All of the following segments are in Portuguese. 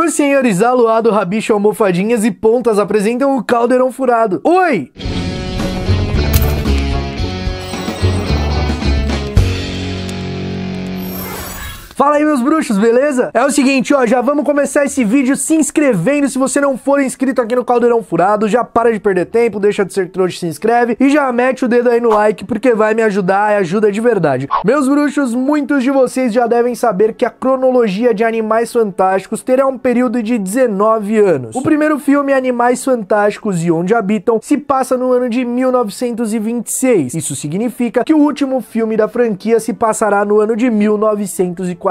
Os senhores Aluado, Rabicho, Almofadinhas e Pontas apresentam o Caldeirão Furado. Oi! Fala aí, meus bruxos, beleza? É o seguinte, ó, já vamos começar esse vídeo se inscrevendo. Se você não for inscrito aqui no Caldeirão Furado, já para de perder tempo, deixa de ser trouxa, se inscreve e já mete o dedo aí no like, porque vai me ajudar e ajuda de verdade. Meus bruxos, muitos de vocês já devem saber que a cronologia de Animais Fantásticos terá um período de 19 anos. O primeiro filme, Animais Fantásticos e Onde Habitam, se passa no ano de 1926. Isso significa que o último filme da franquia se passará no ano de 1945.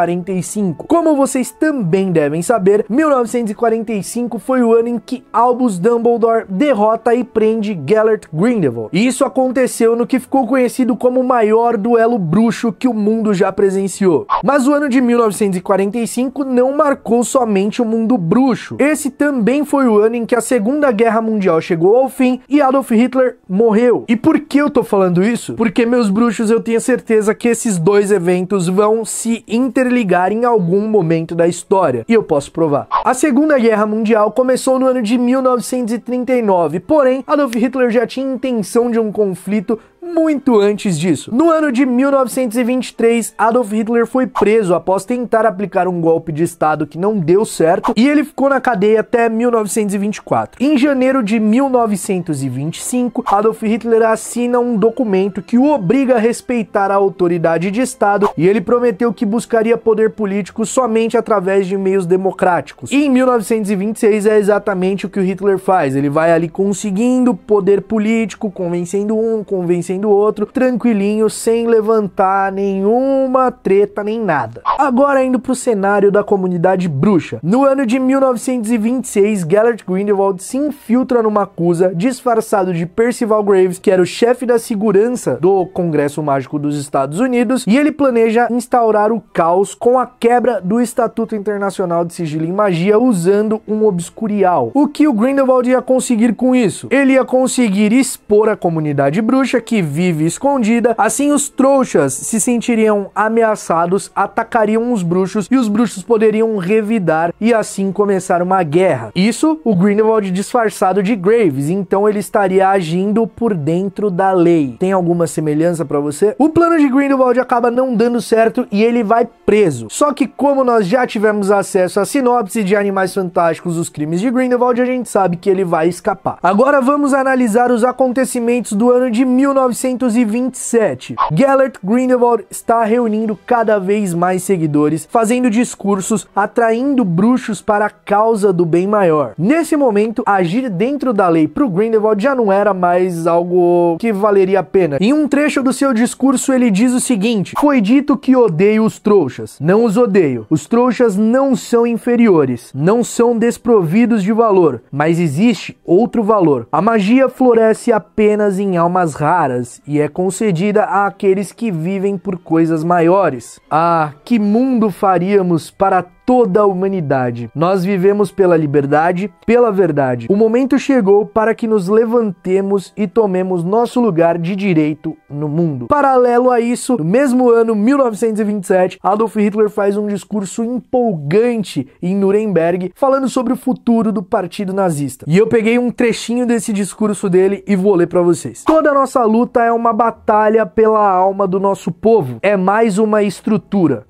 Como vocês também devem saber, 1945 foi o ano em que Albus Dumbledore derrota e prende Gellert Grindelwald. E isso aconteceu no que ficou conhecido como o maior duelo bruxo que o mundo já presenciou. Mas o ano de 1945 não marcou somente o mundo bruxo. Esse também foi o ano em que a Segunda Guerra Mundial chegou ao fim e Adolf Hitler morreu. E por que eu tô falando isso? Porque, meus bruxos, eu tenho certeza que esses dois eventos vão se interligar em algum momento da história, e eu posso provar. A Segunda Guerra Mundial começou no ano de 1939, porém Adolf Hitler já tinha intenção de um conflito muito antes disso. No ano de 1923, Adolf Hitler foi preso após tentar aplicar um golpe de estado que não deu certo, e ele ficou na cadeia até 1924. Em janeiro de 1925, Adolf Hitler assina um documento que o obriga a respeitar a autoridade de estado, e ele prometeu que buscaria poder político somente através de meios democráticos. E em 1926 é exatamente o que o Hitler faz. Ele vai ali conseguindo poder político, convencendo um, convencendo do outro, tranquilinho, sem levantar nenhuma treta nem nada. Agora indo pro cenário da comunidade bruxa. No ano de 1926, Gellert Grindelwald se infiltra numa acusa disfarçado de Percival Graves, que era o chefe da segurança do Congresso Mágico dos Estados Unidos, e ele planeja instaurar o caos com a quebra do Estatuto Internacional de Sigilo em Magia usando um obscurial. O que o Grindelwald ia conseguir com isso? Ele ia conseguir expor a comunidade bruxa que vive escondida, assim os trouxas se sentiriam ameaçados, atacariam os bruxos e os bruxos poderiam revidar e assim começar uma guerra. Isso o Grindelwald disfarçado de Graves, então ele estaria agindo por dentro da lei. Tem alguma semelhança pra você? O plano de Grindelwald acaba não dando certo e ele vai preso. Só que como nós já tivemos acesso à sinopse de Animais Fantásticos, os crimes de Grindelwald, a gente sabe que ele vai escapar. Agora vamos analisar os acontecimentos do ano de 1927. Gellert Grindelwald está reunindo cada vez mais seguidores, fazendo discursos, atraindo bruxos para a causa do bem maior. Nesse momento, agir dentro da lei para o Grindelwald já não era mais algo que valeria a pena. Em um trecho do seu discurso, ele diz o seguinte: foi dito que odeio os trouxas. Não os odeio. Os trouxas não são inferiores, não são desprovidos de valor, mas existe outro valor. A magia floresce apenas em almas raras e é concedida àqueles que vivem por coisas maiores. Ah, que mundo faríamos para toda a humanidade. Nós vivemos pela liberdade, pela verdade. O momento chegou para que nos levantemos e tomemos nosso lugar de direito no mundo. Paralelo a isso, no mesmo ano, 1927, Adolf Hitler faz um discurso empolgante em Nuremberg, falando sobre o futuro do partido nazista. E eu peguei um trechinho desse discurso dele e vou ler para vocês. Toda a nossa luta é uma batalha pela alma do nosso povo. É mais uma estrutura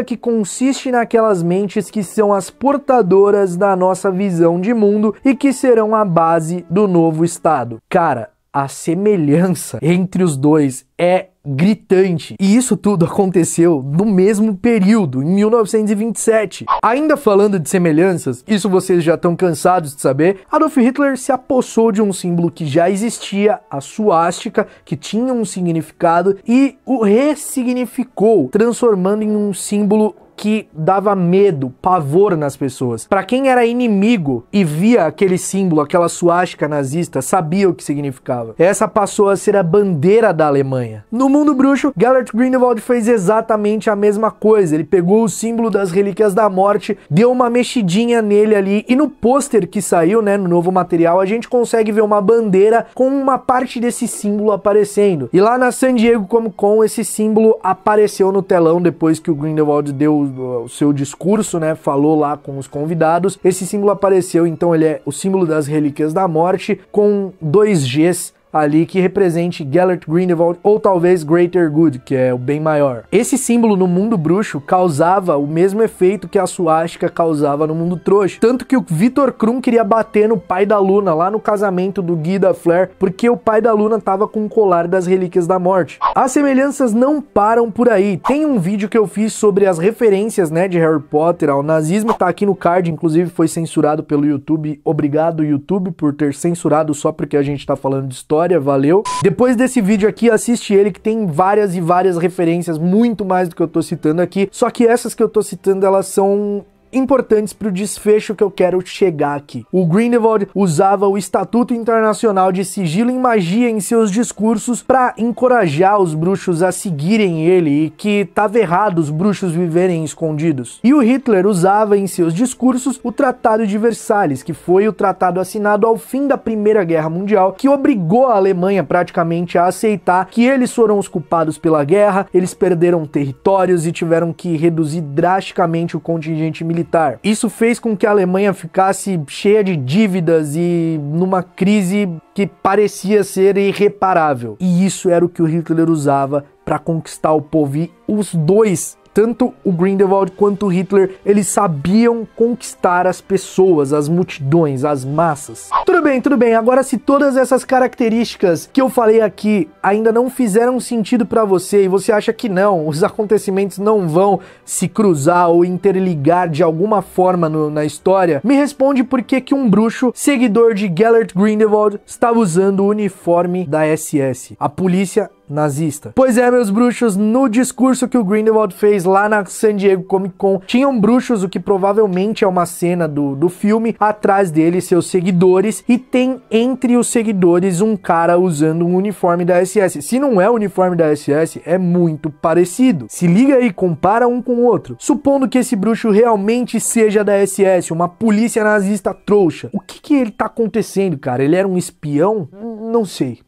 que consiste naquelas mentes que são as portadoras da nossa visão de mundo e que serão a base do novo Estado. Cara, a semelhança entre os dois é gritante. E isso tudo aconteceu no mesmo período, em 1927. Ainda falando de semelhanças, isso vocês já estão cansados de saber, Adolf Hitler se apossou de um símbolo que já existia, a suástica, que tinha um significado, e o ressignificou, transformando em um símbolo que dava medo, pavor nas pessoas. Para quem era inimigo e via aquele símbolo, aquela suástica nazista, sabia o que significava. Essa passou a ser a bandeira da Alemanha. No mundo bruxo, Gellert Grindelwald fez exatamente a mesma coisa. Ele pegou o símbolo das Relíquias da Morte, deu uma mexidinha nele ali, e no pôster que saiu, né, no novo material, a gente consegue ver uma bandeira com uma parte desse símbolo aparecendo. E lá na San Diego Comic Con, esse símbolo apareceu no telão depois que o Grindelwald deu o seu discurso, né, falou lá com os convidados, esse símbolo apareceu, então ele é o símbolo das Relíquias da Morte, com 2 Gs ali que represente Gellert Grindelwald ou talvez Greater Good, que é o bem maior. Esse símbolo no mundo bruxo causava o mesmo efeito que a suástica causava no mundo trouxa, tanto que o Viktor Krum queria bater no pai da Luna lá no casamento do Guy da Fleur, porque o pai da Luna tava com o colar das Relíquias da Morte. As semelhanças não param por aí. Tem um vídeo que eu fiz sobre as referências, né, de Harry Potter ao nazismo, tá aqui no card, inclusive foi censurado pelo YouTube. Obrigado, YouTube, por ter censurado só porque a gente tá falando de história. Valeu. Depois desse vídeo aqui, assiste ele, que tem várias e várias referências, muito mais do que eu tô citando aqui, só que essas que eu tô citando, elas são importantes para o desfecho que eu quero chegar aqui. O Grindelwald usava o Estatuto Internacional de Sigilo em Magia em seus discursos para encorajar os bruxos a seguirem ele e que estava errado os bruxos viverem escondidos. E o Hitler usava em seus discursos o Tratado de Versalhes, que foi o tratado assinado ao fim da Primeira Guerra Mundial, que obrigou a Alemanha praticamente a aceitar que eles foram os culpados pela guerra, eles perderam territórios e tiveram que reduzir drasticamente o contingente militar. Isso fez com que a Alemanha ficasse cheia de dívidas e numa crise que parecia ser irreparável. E isso era o que o Hitler usava para conquistar o povo. E os dois, tanto o Grindelwald quanto o Hitler, eles sabiam conquistar as pessoas, as multidões, as massas. Tudo bem. Agora, se todas essas características que eu falei aqui ainda não fizeram sentido para você e você acha que não, os acontecimentos não vão se cruzar ou interligar de alguma forma na história, me responde por que um bruxo, seguidor de Gellert Grindelwald, estava usando o uniforme da SS, a polícia nazista. Pois é, meus bruxos, no discurso que o Grindelwald fez lá na San Diego Comic Con, tinham bruxos, o que provavelmente é uma cena do filme, atrás dele, seus seguidores, e tem entre os seguidores um cara usando um uniforme da SS. Se não é o uniforme da SS, é muito parecido. Se liga aí, compara um com o outro. Supondo que esse bruxo realmente seja da SS, uma polícia nazista trouxa, o que ele tá acontecendo, cara? Ele era um espião? Não sei.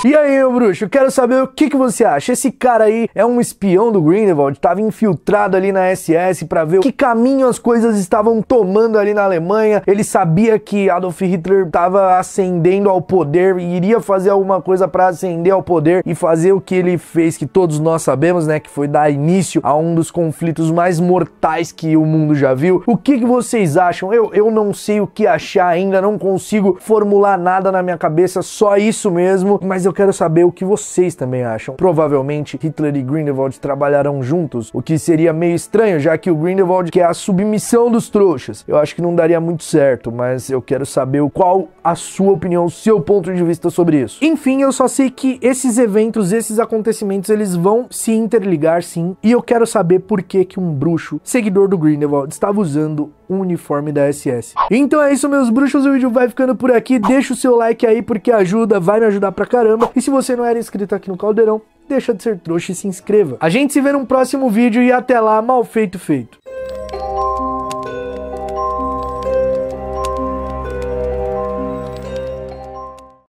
E aí, meu bruxo, eu quero saber o que você acha. Esse cara aí é um espião do Grindelwald? Estava infiltrado ali na SS para ver que caminho as coisas estavam tomando ali na Alemanha. Ele sabia que Adolf Hitler estava ascendendo ao poder e iria fazer alguma coisa para ascender ao poder e fazer o que ele fez, que todos nós sabemos, né? Que foi dar início a um dos conflitos mais mortais que o mundo já viu. O que vocês acham? Eu não sei o que achar ainda, não consigo formular nada na minha cabeça, só isso mesmo. Mas eu quero saber o que vocês também acham. Provavelmente Hitler e Grindelwald trabalharão juntos, o que seria meio estranho, já que o Grindelwald quer a submissão dos trouxas. Eu acho que não daria muito certo, mas eu quero saber qual a sua opinião, o seu ponto de vista sobre isso. Enfim, eu só sei que esses eventos, esses acontecimentos, eles vão se interligar sim, e eu quero saber por que um bruxo, seguidor do Grindelwald, estava usando um uniforme da SS. Então é isso, meus bruxos, o vídeo vai ficando por aqui. Deixa o seu like aí porque ajuda, vai me ajudar pra caramba. E se você não era inscrito aqui no Caldeirão, deixa de ser trouxa e se inscreva. A gente se vê num próximo vídeo e até lá, mal feito feito.